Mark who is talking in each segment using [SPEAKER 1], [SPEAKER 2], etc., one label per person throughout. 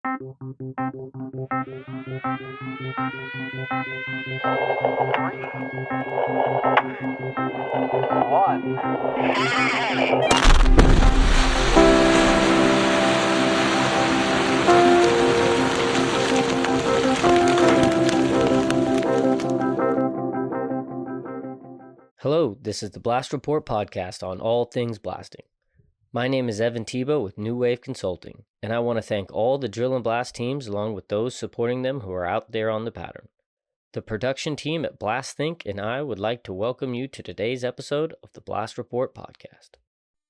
[SPEAKER 1] Hello, this is the Blast Report podcast on all things blasting. My name is Evan Thibaud with 𝗧𝗵𝗲 𝗕𝗹𝘀𝘁, and I want to thank all the drill and blast teams along with those supporting them who are out there on the pattern. The production team at Blast Think and I would like to welcome you to today's episode of the Blast Report podcast.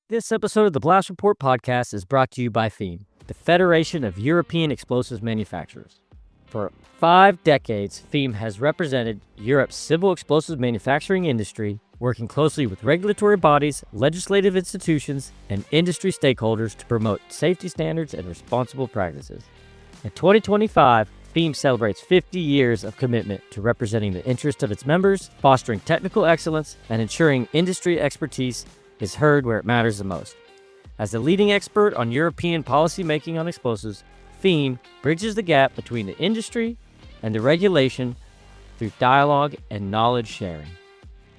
[SPEAKER 1] This episode of the Blast Report podcast is brought to you by 𝗧𝗵, the Federation of European Explosives Manufacturers. For 5 decades, 𝗧𝗵 has represented Europe's civil explosives manufacturing industry, working closely with regulatory bodies, legislative institutions, and industry stakeholders to promote safety standards and responsible practices. In 2025, 𝗧𝗵 celebrates 50 years of commitment to representing the interests of its members, fostering technical excellence, and ensuring industry expertise is heard where it matters the most. As the leading expert on European policymaking on explosives, 𝗧𝗵 bridges the gap between the industry and the regulation through dialogue and knowledge sharing.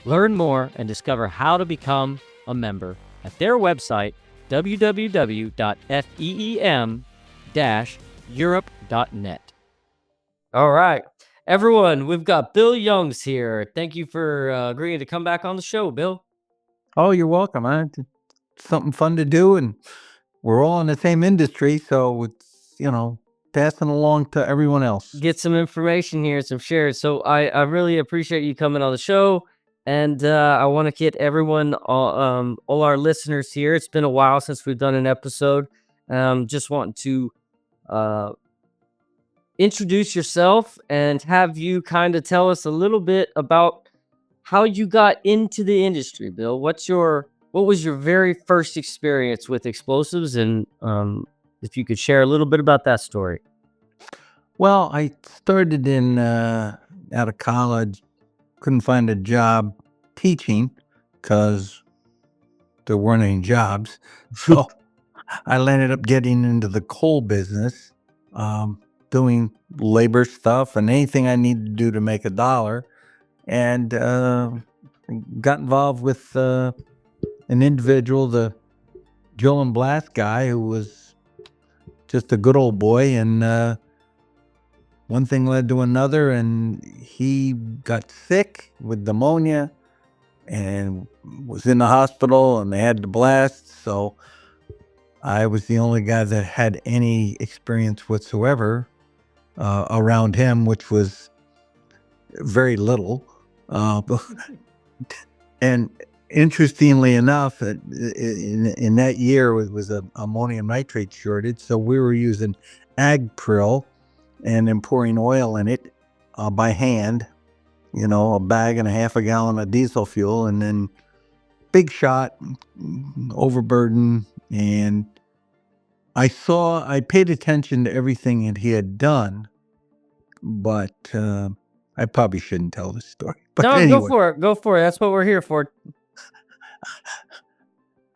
[SPEAKER 1] Learn more and discover how to become a member at their website, www.feem-europe.net. All right, everyone, we've got Bill Youngs here. Thank you for agreeing to come back on the show, Bill.
[SPEAKER 2] Oh, you're welcome. It's something fun to do, and we're all in the same industry, so it's, passing along to everyone else.
[SPEAKER 1] Get some information here, some shares. So I really appreciate you coming on the show, and I want to get everyone, all our listeners here. It's been a while since we've done an episode. Just want to introduce yourself and have you kind of tell us a little bit about how you got into the industry, Bill. What was your very first experience with explosives, and if you could share a little bit about that story.
[SPEAKER 2] Well, I started out of college, couldn't find a job teaching because there weren't any jobs. So I ended up getting into the coal business, doing labor stuff and anything I needed to do to make a dollar, and got involved with an individual, the drill and blast guy, who was just a good old boy, and one thing led to another, and he got sick with pneumonia and was in the hospital, and they had to blast. So I was the only guy that had any experience whatsoever around him, which was very little. And interestingly enough, in that year, it was an ammonium nitrate shortage, so we were using 𝗧𝗵𝗀 and then pouring oil in it by hand, a bag and a half a gallon of diesel fuel, and then big shot, overburden. And I paid attention to everything that he had done, but I probably shouldn't tell this story. But
[SPEAKER 1] no,
[SPEAKER 2] anyway.
[SPEAKER 1] Go for it. That's what we're here for.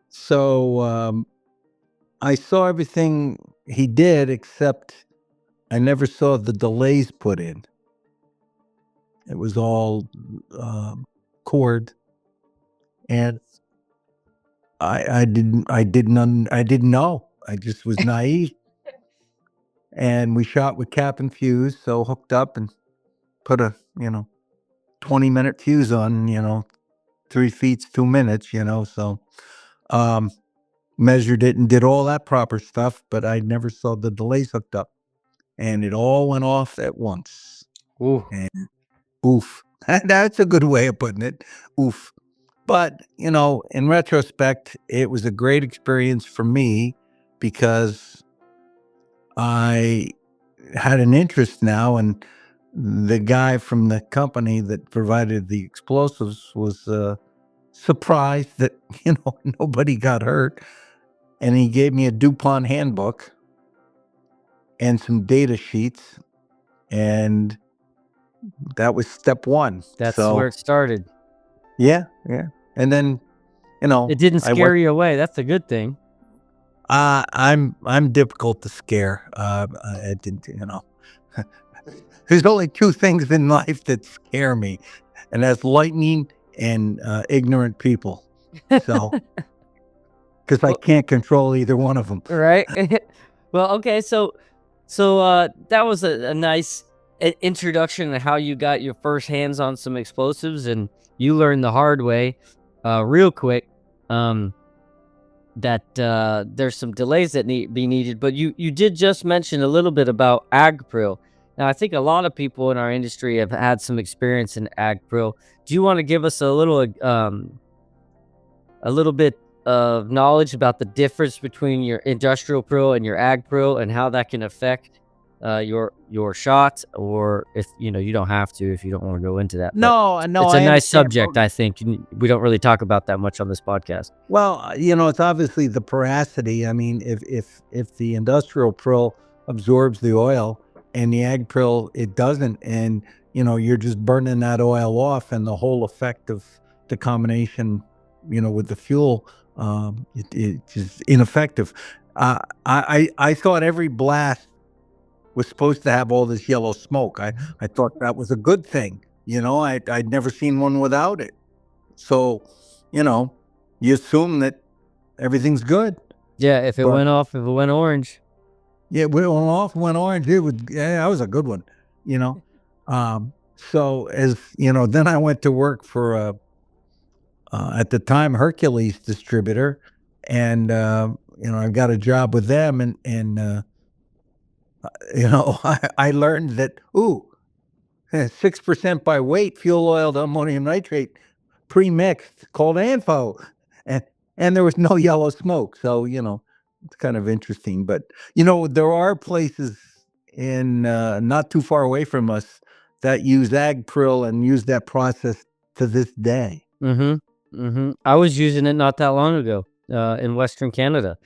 [SPEAKER 2] So I saw everything he did, except I never saw the delays put in. It was all cord, and I didn't know. I just was naive. And we shot with cap and fuse, so hooked up and put a 20-minute fuse on, 3 feet, 2 minutes, so measured it and did all that proper stuff, but I never saw the delays hooked up, and it all went off at once.
[SPEAKER 1] Ooh.
[SPEAKER 2] And oof. That's a good way of putting it. Oof. But, in retrospect, it was a great experience for me because I had an interest now, and the guy from the company that provided the explosives was surprised that, nobody got hurt. And he gave me a DuPont handbook and some data sheets, and that was step one.
[SPEAKER 1] That's where it started.
[SPEAKER 2] Yeah. And then,
[SPEAKER 1] it didn't scare you away. That's a good thing.
[SPEAKER 2] I'm difficult to scare. There's only two things in life that scare me, and that's lightning and ignorant people. So, because I
[SPEAKER 1] Well,
[SPEAKER 2] can't control either one of them.
[SPEAKER 1] right? Well, okay, so that was a nice introduction to how you got your first hands on some explosives, and you learned the hard way, real quick, that there's some delays that need be needed. But you did just mention a little bit about ag-pril. Now, I think a lot of people in our industry have had some experience in ag-pril. Do you want to give us a little bit of knowledge about the difference between your industrial prill and your ag prill and how that can affect your shots? Or if you don't have to if you don't want to go into that, but
[SPEAKER 2] No,
[SPEAKER 1] it's a
[SPEAKER 2] I
[SPEAKER 1] nice
[SPEAKER 2] understand.
[SPEAKER 1] subject. I think we don't really talk about that much on this podcast.
[SPEAKER 2] Well, it's obviously the porosity. I mean, if the industrial prill absorbs the oil and the ag prill it doesn't, and you're just burning that oil off, and the whole effect of the combination, with the fuel, it's just ineffective. I thought every blast was supposed to have all this yellow smoke. I thought that was a good thing. I'd never seen one without it. So, you assume that everything's good.
[SPEAKER 1] Yeah, if it
[SPEAKER 2] But
[SPEAKER 1] went off, if it went orange.
[SPEAKER 2] yeah, we went off, went orange. That was a good one. You know, so then I went to work for at the time Hercules distributor, and I got a job with them, and I learned that 6% by weight fuel oil to ammonium nitrate pre-mixed called ANFO, and there was no yellow smoke. So it's kind of interesting. But there are places in not too far away from us that use AgPril and use that process to this day.
[SPEAKER 1] I was using it not that long ago in Western Canada.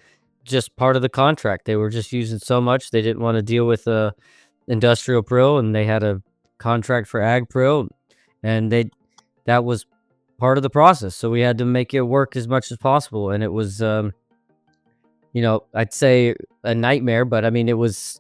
[SPEAKER 1] Just part of the contract. They were just using so much they didn't want to deal with industrial prill, and they had a contract for ag prill, and that was part of the process. So we had to make it work as much as possible, and it was I'd say a nightmare, but I mean it was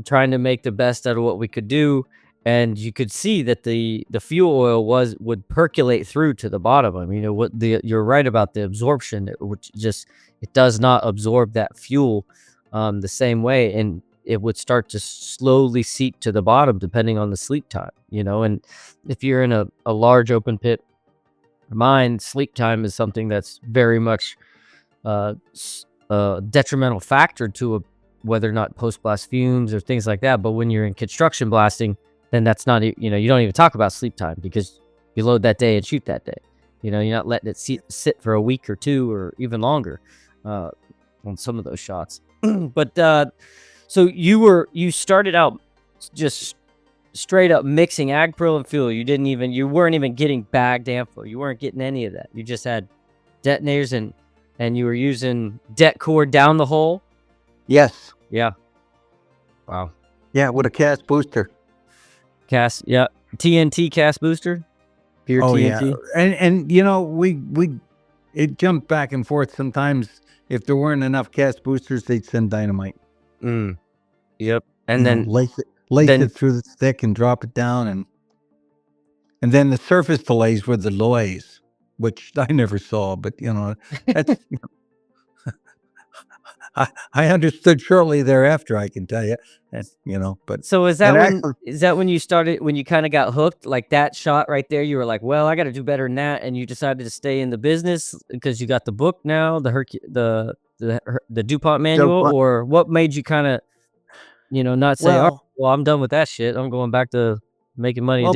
[SPEAKER 1] trying to make the best out of what we could do. And you could see that the fuel oil would percolate through to the bottom. I mean, you're right about the absorption, which it does not absorb that fuel the same way, and it would start to slowly seep to the bottom depending on the sleep time. And if you're in a large open pit mine, sleep time is something that's very much a detrimental factor to whether or not post-blast fumes or things like that. But when you're in construction blasting, then that's not, you don't even talk about sleep time, because you load that day and shoot that day. You're not letting it sit for a week or two or even longer on some of those shots. But so you started out just straight up mixing AgPril and fuel. You weren't even getting bagged ANFO. You weren't getting any of that. You just had detonators and you were using det core down the hole.
[SPEAKER 2] Yes.
[SPEAKER 1] Yeah. Wow.
[SPEAKER 2] Yeah, with a cast booster.
[SPEAKER 1] Cast, yeah, TNT cast booster, pure TNT.
[SPEAKER 2] Yeah, and we it jumped back and forth. Sometimes if there weren't enough cast boosters, they'd send dynamite.
[SPEAKER 1] Yep, and then
[SPEAKER 2] lace it through the stick and drop it down, and then the surface delays were the loys, which I never saw, but that's. I understood shortly thereafter, I can tell you. But
[SPEAKER 1] so is that when you started, when you kind of got hooked, like that shot right there? You were like, well, I got to do better than that, and you decided to stay in the business because you got the book now, the DuPont manual, or what made you kind of, not say, well, I'm done with that shit. I'm going back to making money.
[SPEAKER 2] Well,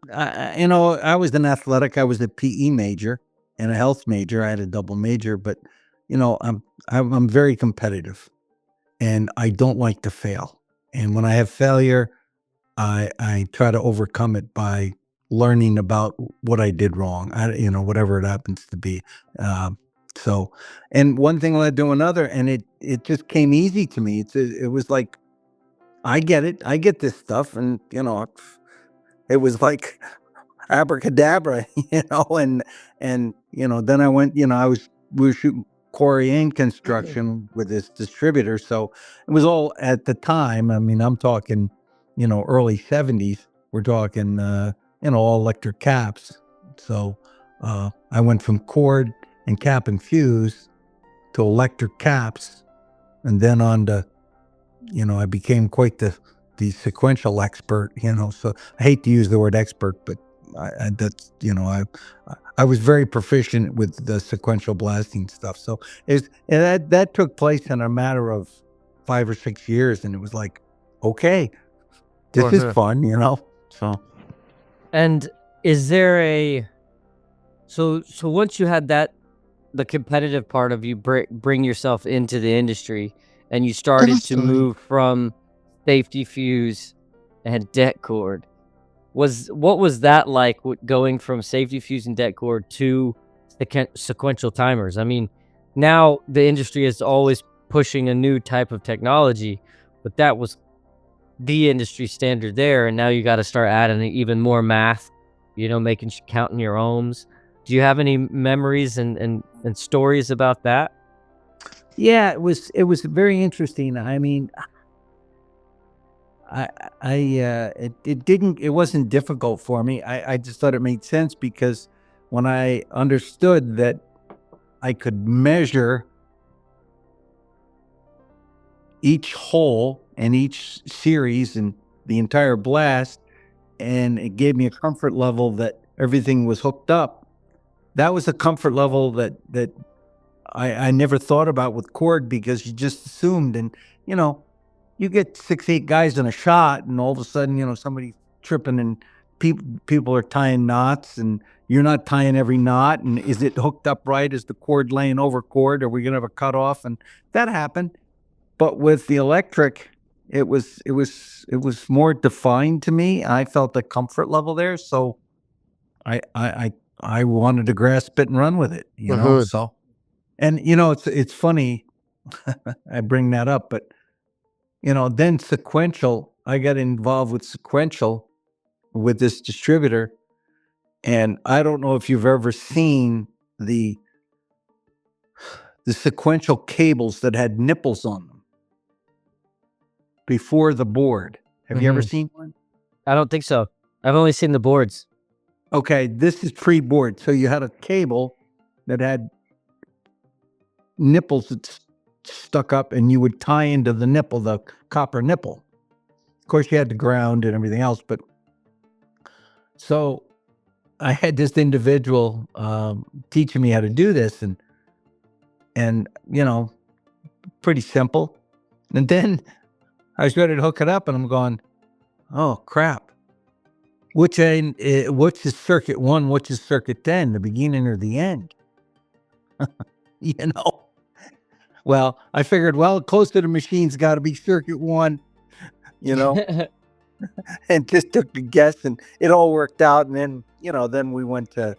[SPEAKER 2] I was an athletic. I was a PE major and a health major. I had a double major, but I'm very competitive, and I don't like to fail. And when I have failure, I try to overcome it by learning about what I did wrong. Whatever it happens to be. And one thing led to another, and it just came easy to me. It was like, I get it. I get this stuff, and it was like abracadabra, and then I went. We were shooting quarry and construction with this distributor. So it was all at the time. I mean, I'm talking, early 70s. We're talking, all electric caps. So I went from cord and cap and fuse to electric caps, and then on to, I became quite the sequential expert, so I hate to use the word expert, but I was very proficient with the sequential blasting stuff. So that took place in a matter of 5 or 6 years, and it was like, okay, this is fun, so.
[SPEAKER 1] And is there so once you had the competitive part of you bring yourself into the industry, and you started to move from safety fuse and det cord, what was that like, going from safety fuse and det cord to sequential timers? I mean, now the industry is always pushing a new type of technology, but that was the industry standard there, and now you got to start adding even more math, counting your ohms. Do you have any memories and stories about that?
[SPEAKER 2] Yeah, it was very interesting. I mean, it wasn't difficult for me. I just thought it made sense, because when I understood that I could measure each hole and each series and the entire blast, and it gave me a comfort level that everything was hooked up. That was a comfort level that I never thought about with cord, because you just assumed, and you get 6, 8 guys in a shot, and all of a sudden, somebody's tripping, and people are tying knots, and you're not tying every knot, and is it hooked up right? Is the cord laying over cord? Are we gonna have a cutoff? And that happened. But with the electric, it was more defined to me. I felt the comfort level there, so I wanted to grasp it and run with it, So, and it's funny I bring that up, but then sequential, I got involved with sequential with this distributor, and I don't know if you've ever seen the sequential cables that had nipples on them before the board. Have you ever seen one?
[SPEAKER 1] I don't think so. I've only seen the boards.
[SPEAKER 2] Okay, this is pre-board. So you had a cable that had nipples that stuck up, and you would tie into the nipple, the copper nipple. Of course, you had the ground and everything else, but so I had this individual teaching me how to do this, and pretty simple. And then I was ready to hook it up, and I'm going, oh crap. Which is circuit 1, which is circuit 10, the beginning or the end? Well, I figured, close to the machine's got to be circuit 1, and just took a guess, and it all worked out. And then, then we went to,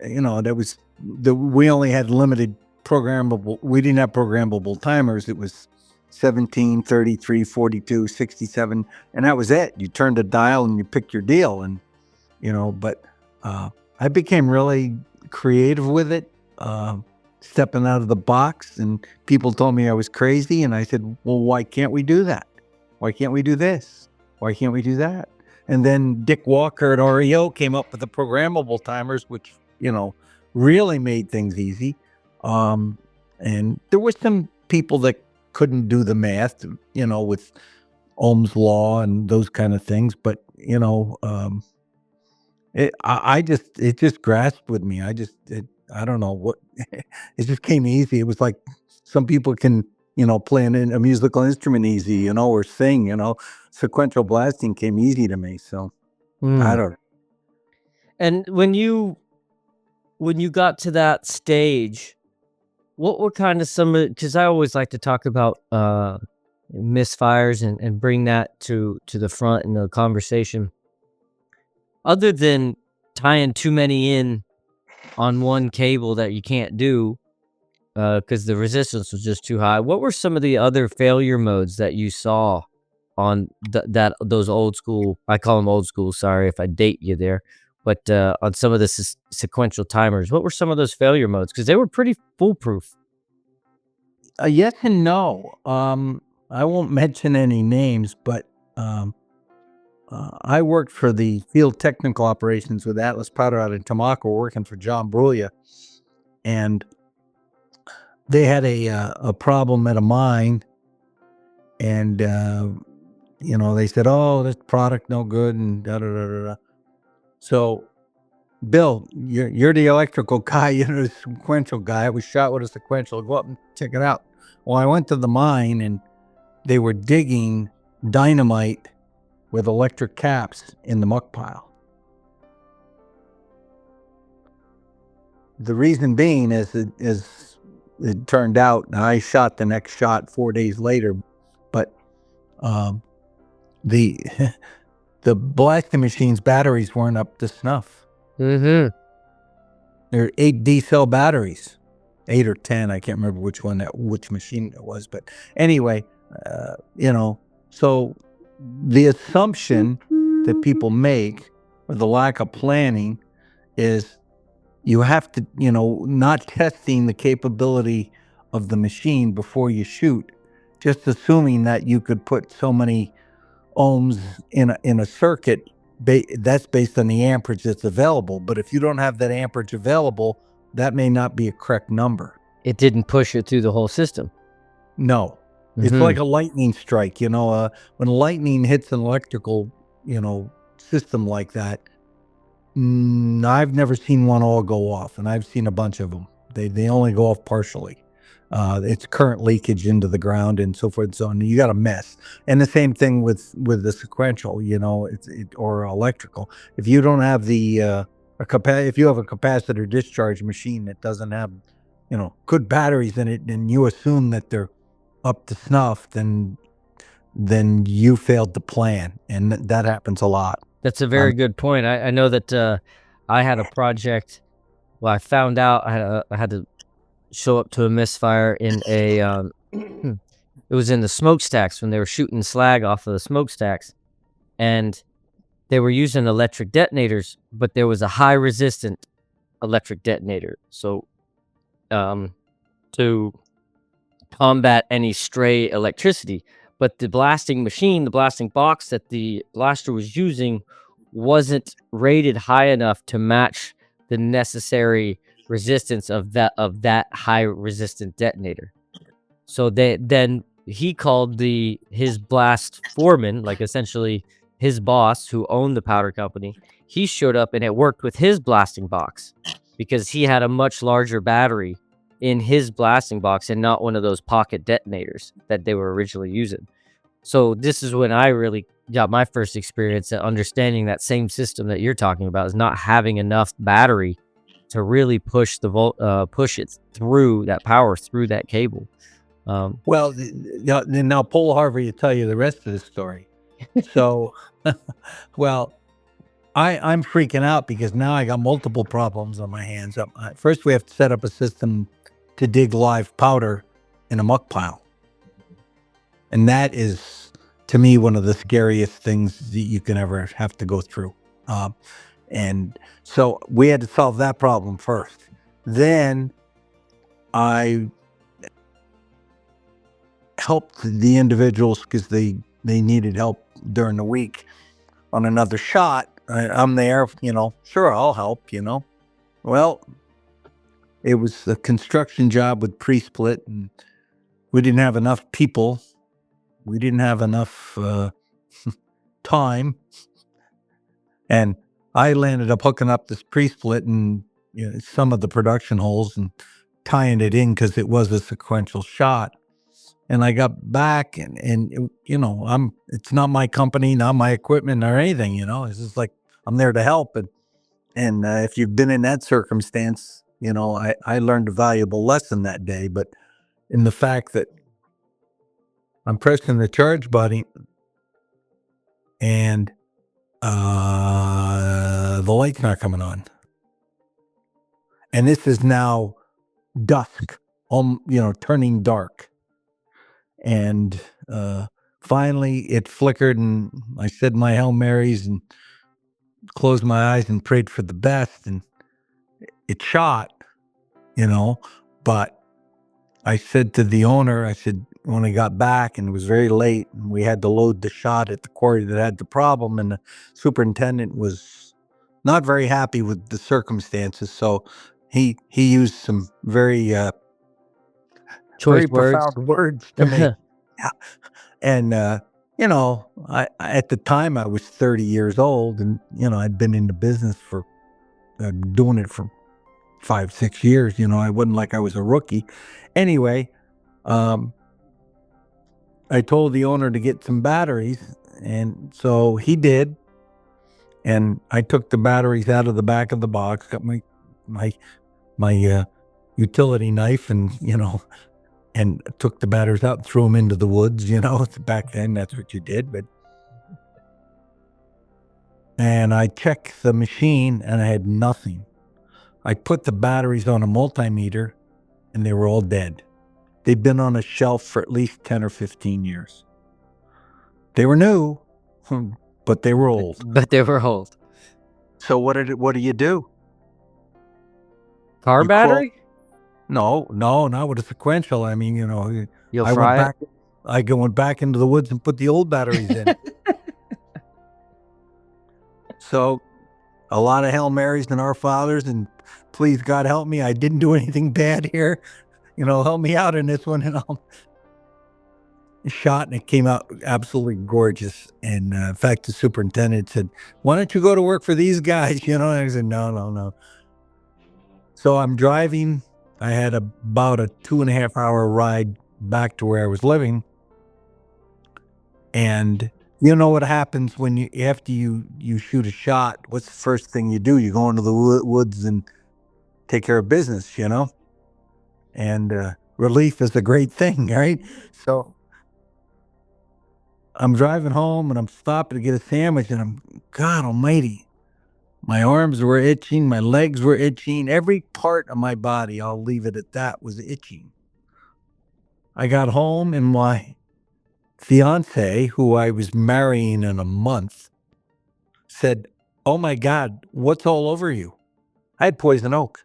[SPEAKER 2] we only had limited programmable. We didn't have programmable timers. It was 17, 33, 42, 67, and that was it. You turned a dial and you picked your deal, and but I became really creative with it, stepping out of the box, and people told me I was crazy, and I said, well, why can't we do that? Why can't we do this? Why can't we do that? And then Dick Walker at REO came up with the programmable timers, which really made things easy. And there were some people that couldn't do the math, with Ohm's law and those kind of things. But, it just grasped with me. I don't know what, it just came easy. It was like some people can, play a musical instrument easy, or sing, sequential blasting came easy to me. So I don't know.
[SPEAKER 1] And when you got to that stage, what were kind of because I always like to talk about misfires and bring that to the front in the conversation. Other than tying too many in on one cable that you can't do because the resistance was just too high, what were some of the other failure modes that you saw on those old school, I call them old school, sorry if I date you there, but on some of the sequential timers, what were some of those failure modes? Because they were pretty foolproof.
[SPEAKER 2] Yes and no. I won't mention any names, but I worked for the field technical operations with 𝗧𝗵𝗲 out in Tumaka, working for 𝗧𝗵𝗲, and they had a problem at a mine, and they said, "Oh, this product no good," and da da da da da. So, Bill, you're the electrical guy, the sequential guy. I was shot with a sequential. Go up and check it out. Well, I went to the mine, and they were digging dynamite with electric caps in the muck pile. The reason being is it turned out, and I shot the next shot 4 days later, but the the blasting machine's batteries weren't up to snuff.
[SPEAKER 1] Mm-hmm.
[SPEAKER 2] They're 8 D-cell batteries, 8 or 10. I can't remember which machine it was, but anyway, so the assumption that people make, or the lack of planning, is you have to, not testing the capability of the machine before you shoot, just assuming that you could put so many ohms in a circuit. That's based on the amperage that's available. But if you don't have that amperage available, that may not be a correct number.
[SPEAKER 1] It didn't push it through the whole system.
[SPEAKER 2] No. It's like a lightning strike, when lightning hits an electrical, system like that. I've never seen one all go off, and I've seen a bunch of them. They only go off partially. It's current leakage into the ground and so forth and so on. You got a mess. And the same thing with the sequential, or electrical. If you don't have if you have a capacitor discharge machine that doesn't have, good batteries in it, and you assume that they're up to snuff, then you failed to plan, and that happens a lot.
[SPEAKER 1] That's a very good point. I know that I had a project. Well, I found out I had to show up to a misfire in a. It was in the smokestacks when they were shooting slag off of the smokestacks, and they were using electric detonators, but there was a high resistant electric detonator. So, to combat any stray electricity. But the blasting machine, the blasting box that the blaster was using, wasn't rated high enough to match the necessary resistance of that high resistant detonator. So then he called his blast foreman, like essentially his boss who owned the powder company. He showed up, and it worked with his blasting box because he had a much larger battery in his blasting box and not one of those pocket detonators that they were originally using. So this is when I really got my first experience at understanding that same system that you're talking about, is not having enough battery to really push push it through that power through that cable.
[SPEAKER 2] Well, now Paul Harvey will tell you the rest of the story. So, well, I'm freaking out because now I got multiple problems on my hands. First, we have to set up a system to dig live powder in a muck pile. And that is, to me, one of the scariest things that you can ever have to go through. And so we had to solve that problem first. Then I helped the individuals because they needed help during the week on another shot. I'm there, sure, I'll help, Well, it was a construction job with pre-split, and we didn't have enough people. We didn't have enough time. And I landed up hooking up this pre-split and some of the production holes and tying it in because it was a sequential shot. And I got back and it's not my company, not my equipment or anything, it's just like, I'm there to help. And if you've been in that circumstance, I learned a valuable lesson that day, but in the fact that I'm pressing the charge button and the light's not coming on. And this is now dusk, turning dark. And finally it flickered, and I said my Hail Marys and closed my eyes and prayed for the best, and it shot, but I said to the owner, I said, when I got back and it was very late and we had to load the shot at the quarry that had the problem, and the superintendent was not very happy with the circumstances. So he used some very
[SPEAKER 1] Choice words.
[SPEAKER 2] profound words to me. Yeah. And I at the time I was 30 years old, and I'd been in the business for doing it for 5-6 years. I wasn't like I was a rookie. Anyway, I told the owner to get some batteries, and so he did. And I took the batteries out of the back of the box, got my utility knife, and took the batteries out and threw them into the woods. Back then that's what you did. And I checked the machine and I had nothing. I put the batteries on a multimeter and they were all dead. They'd been on a shelf for at least 10 or 15 years. They were new, but they were old.
[SPEAKER 1] But they were old.
[SPEAKER 2] So what do you do?
[SPEAKER 1] Car battery?
[SPEAKER 2] No, not with a sequential. I mean,
[SPEAKER 1] You'll fry it?
[SPEAKER 2] I went back into the woods and put the old batteries in. So a lot of Hail Marys and Our Fathers, and please God help me, I didn't do anything bad here. Help me out in this one. And I'll shot, and it came out absolutely gorgeous. And in fact, the superintendent said, "Why don't you go to work for these guys?" And I said, no. So I'm driving. I had about a 2.5-hour ride back to where I was living. And you know what happens when after you shoot a shot? What's the first thing you do? You go into the woods and take care of business, and relief is a great thing, right? So I'm driving home and I'm stopping to get a sandwich, and God almighty, my arms were itching, my legs were itching, every part of my body, I'll leave it at that, was itching. I got home and my fiance, who I was marrying in a month, said, "Oh my God, what's all over you?" I had poison oak.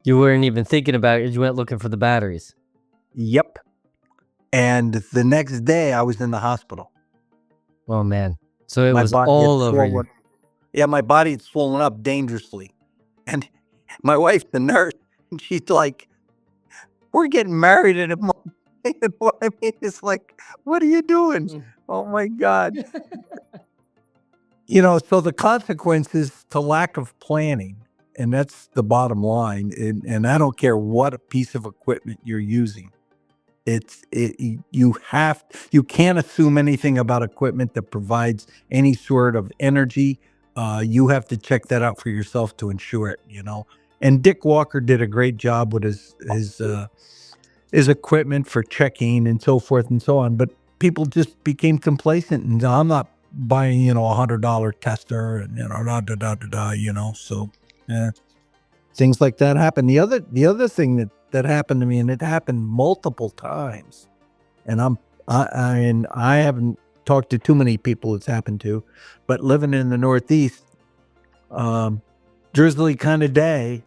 [SPEAKER 1] You weren't even thinking about it. You went looking for the batteries.
[SPEAKER 2] Yep. And the next day I was in the hospital.
[SPEAKER 1] Oh man. So it was all over you.
[SPEAKER 2] Yeah, my body had swollen up dangerously. And my wife's the nurse, and she's like, "We're getting married in a month." You know what I mean? It's like, what are you doing? Oh my God. So the consequences to lack of planning, and that's the bottom line. And I don't care what piece of equipment you're using. You can't assume anything about equipment that provides any sort of energy. You have to check that out for yourself to ensure it, And Dick Walker did a great job with his equipment for checking and so forth and so on. But people just became complacent, and I'm not buying, $100 tester and So things like that happen. The other thing that happened to me, and it happened multiple times, and I haven't talked to too many people it's happened to, but living in the Northeast, drizzly kind of day,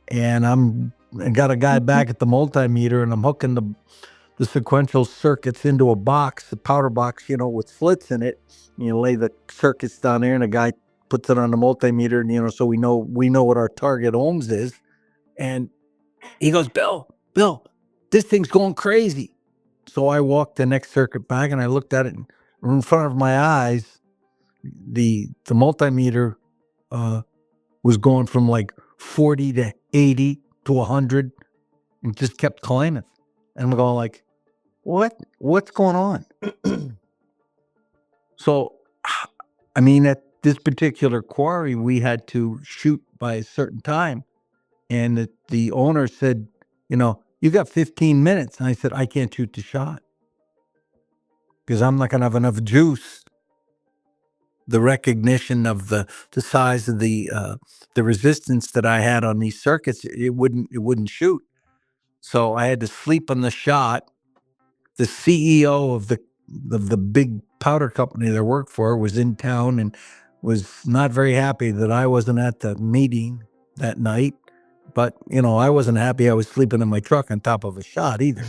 [SPEAKER 2] and I got a guy back at the multimeter, and I'm hooking the sequential circuits into a box, the powder box, with slits in it. You lay the circuits down there, and a guy puts it on the multimeter, and so we know what our target ohms is. And he goes, Bill, this thing's going crazy. So I walked the next circuit back, and I looked at it, and in front of my eyes, the multimeter was going from like 40 to 80 to 100, and just kept climbing. And I'm going like, what's going on? So, I mean, at this particular quarry, we had to shoot by a certain time. And the owner said, "You got 15 minutes. And I said, "I can't shoot the shot because I'm not going to have enough juice." The recognition of the size of the resistance that I had on these circuits, it wouldn't shoot. So I had to sleep on the shot. The CEO of the big powder company that I worked for was in town and was not very happy that I wasn't at the meeting that night. But, I wasn't happy I was sleeping in my truck on top of a shot either.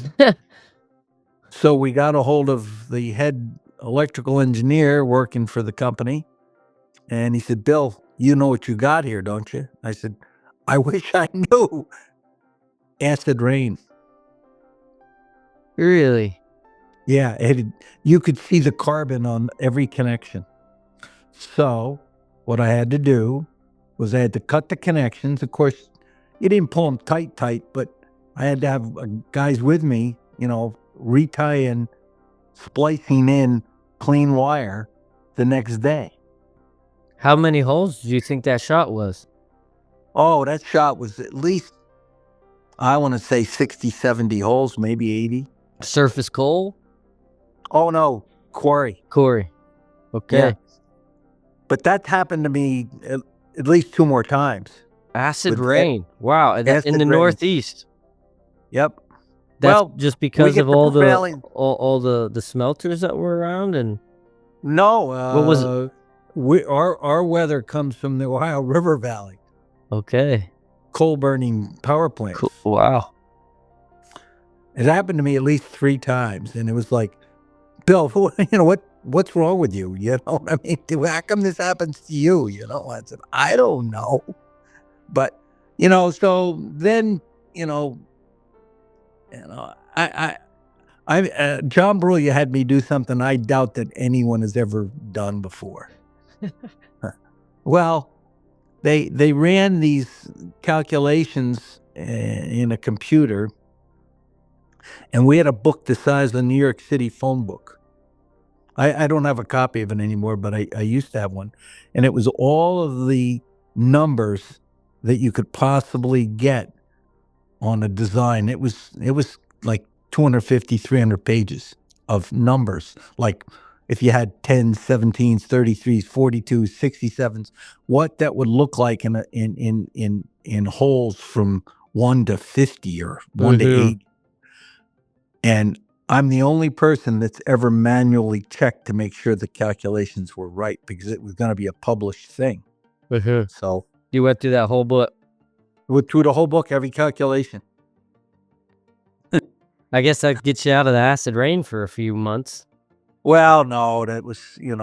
[SPEAKER 2] So we got a hold of the head electrical engineer working for the company. And he said, "Bill, you know what you got here, don't you?" I said, "I wish I knew." Acid rain.
[SPEAKER 1] Really?
[SPEAKER 2] Yeah, you could see the carbon on every connection. So what I had to do was I had to cut the connections. Of course, you didn't pull them tight, but I had to have guys with me, retying, splicing in clean wire the next day.
[SPEAKER 1] How many holes do you think that shot was?
[SPEAKER 2] Oh, that shot was at least, I want to say 60, 70 holes, maybe 80.
[SPEAKER 1] Surface coal?
[SPEAKER 2] Oh, no, quarry.
[SPEAKER 1] Okay.
[SPEAKER 2] Yeah. But that happened to me at least 2 more times.
[SPEAKER 1] Acid rain. Wow. In the Northeast.
[SPEAKER 2] Yep.
[SPEAKER 1] That's just because of all the smelters that were around? And
[SPEAKER 2] no,
[SPEAKER 1] what was it?
[SPEAKER 2] Our weather comes from the Ohio River Valley.
[SPEAKER 1] Okay.
[SPEAKER 2] Coal burning power plants.
[SPEAKER 1] Cool. Wow.
[SPEAKER 2] It happened to me at least 3 times, and it was like, "Bill, what's wrong with you? I mean, how come this happens to you?" I said, "I don't know," but so then 𝗧𝗵𝗲 had me do something I doubt that anyone has ever done before. Well, they ran these calculations in a computer, and we had a book the size of the New York City phone book. I don't have a copy of it anymore, but I used to have one, and it was all of the numbers that you could possibly get on a design. It was like 250, 300 pages of numbers. Like if you had 10s, 17s, 33s, 42s, 67s, what that would look like in holes from 1 to 50 or 1 to 8. And I'm the only person that's ever manually checked to make sure the calculations were right, because it was going to be a published thing. So
[SPEAKER 1] you went through that whole book?
[SPEAKER 2] Went through the whole book, every calculation.
[SPEAKER 1] I guess that gets you out of the acid rain for a few months.
[SPEAKER 2] Well, no, that was, it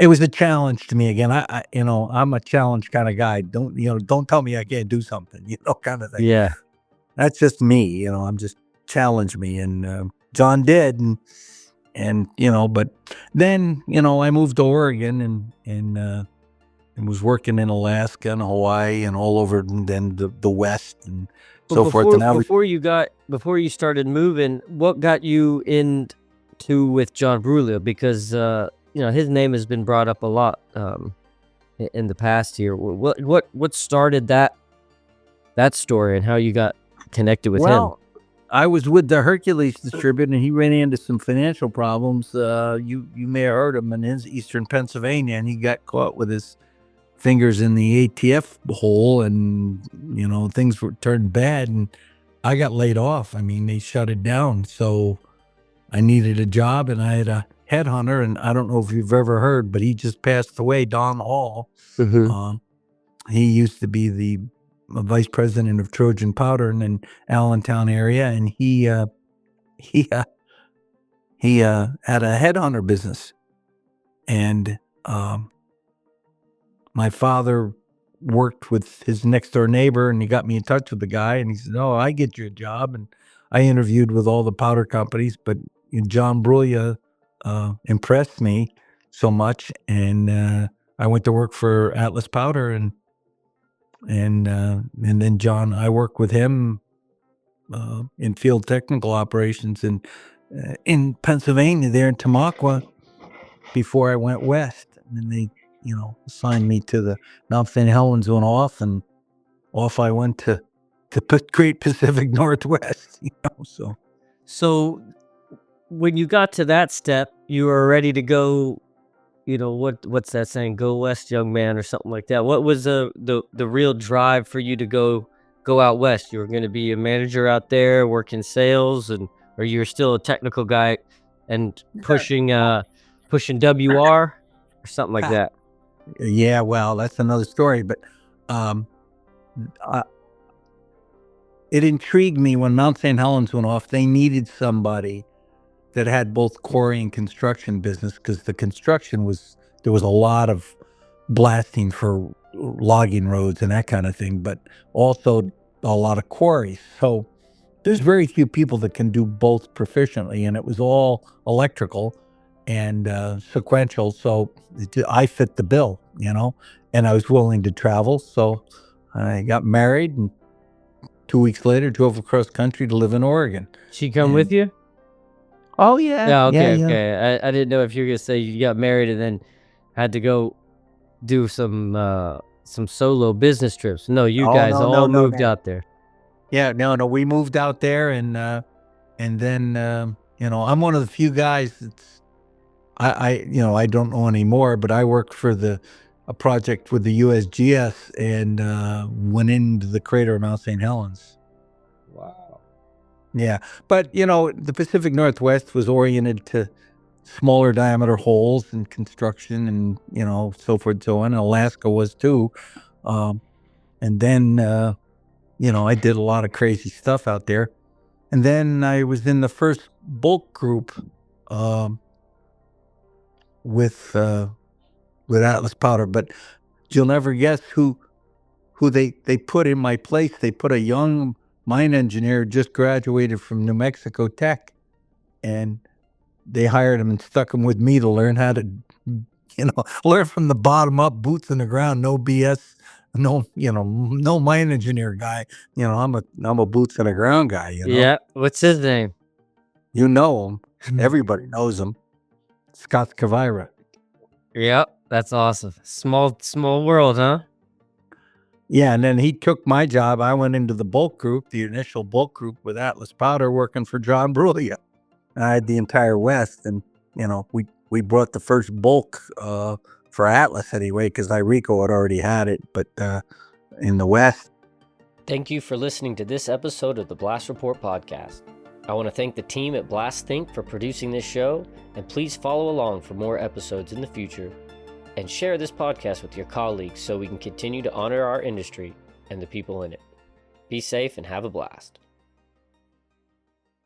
[SPEAKER 2] was a challenge to me again. I'm a challenge kind of guy. Don't tell me I can't do something, kind of thing.
[SPEAKER 1] Yeah.
[SPEAKER 2] That's just me, I'm just challenge me. And John did. And but then, I moved to Oregon and was working in Alaska and Hawaii and all over, and then the West and so forth. And
[SPEAKER 1] before you started moving, what got you into with 𝗧𝗵𝗲? Because his name has been brought up a lot in the past here. What started that story and how you got connected with him?
[SPEAKER 2] I was with the Hercules distributor, and he ran into some financial problems. You may have heard him in eastern Pennsylvania, and he got caught with his fingers in the ATF hole, and things were turned bad, and I got laid off. I mean, they shut it down, so I needed a job, and I had a headhunter, and I don't know if you've ever heard, but he just passed away, Don Hall. He used to be the vice president of Trojan Powder in the Allentown area, and he had a headhunter business, and my father worked with his next door neighbor, and he got me in touch with the guy, and he said, "Oh, I get you a job." And I interviewed with all the powder companies, but 𝗧𝗵𝗲 impressed me so much, and I went to work for Atlas Powder, and then John, I worked with him in field technical operations in Pennsylvania, there in Tamaqua, before I went west. And then they assigned me to the Mount St. Helens one off, and off I went to Great Pacific Northwest.
[SPEAKER 1] So when you got to that step, you were ready to go. What's that saying? Go west, young man, or something like that. What was the real drive for you to go out west? You were going to be a manager out there, working sales, or you were still a technical guy and pushing WR or something like that?
[SPEAKER 2] Yeah, well, that's another story. But it intrigued me when Mount St. Helens went off. They needed somebody that had both quarry and construction business, because the construction there was a lot of blasting for logging roads and that kind of thing, but also a lot of quarries. So there's very few people that can do both proficiently, and it was all electrical and sequential. So I fit the bill, and I was willing to travel. So I got married, and 2 weeks later drove across country to live in Oregon.
[SPEAKER 1] She come with you?
[SPEAKER 2] Oh yeah.
[SPEAKER 1] Yeah, okay,
[SPEAKER 2] Yeah.
[SPEAKER 1] okay. I didn't know if you were gonna say you got married and then had to go do some solo business trips. No, you guys all moved out there.
[SPEAKER 2] Yeah, no, we moved out there, and then I'm one of the few guys that's I don't know anymore, but I worked for a project with the USGS and went into the crater of Mount St. Helens.
[SPEAKER 1] Wow.
[SPEAKER 2] Yeah, but the Pacific Northwest was oriented to smaller diameter holes and construction, and so forth and so on. And Alaska was too, and then I did a lot of crazy stuff out there, and then I was in the first bulk group with Atlas Powder. But you'll never guess who they put in my place. They put a young mine engineer just graduated from New Mexico Tech, and they hired him and stuck him with me to learn how to, learn from the bottom up, boots in the ground, no BS, no mine engineer guy. I'm a boots in the ground guy.
[SPEAKER 1] Yeah. What's his name?
[SPEAKER 2] You know him. Everybody knows him. 𝗧𝗵𝗲.
[SPEAKER 1] Yep, that's awesome. Small world, huh?
[SPEAKER 2] Yeah, and then he took my job. I went into the bulk group, the initial bulk group with Atlas Powder, working for John Bruglia. I had the entire West, and we brought the first bulk for Atlas anyway, because Irico had already had it, but in the West.
[SPEAKER 1] Thank you for listening to this episode of the Blast Report podcast. I want to thank the team at Blast Think for producing this show, and please follow along for more episodes in the future, and share this podcast with your colleagues so we can continue to honor our industry and the people in it. Be safe and have a blast.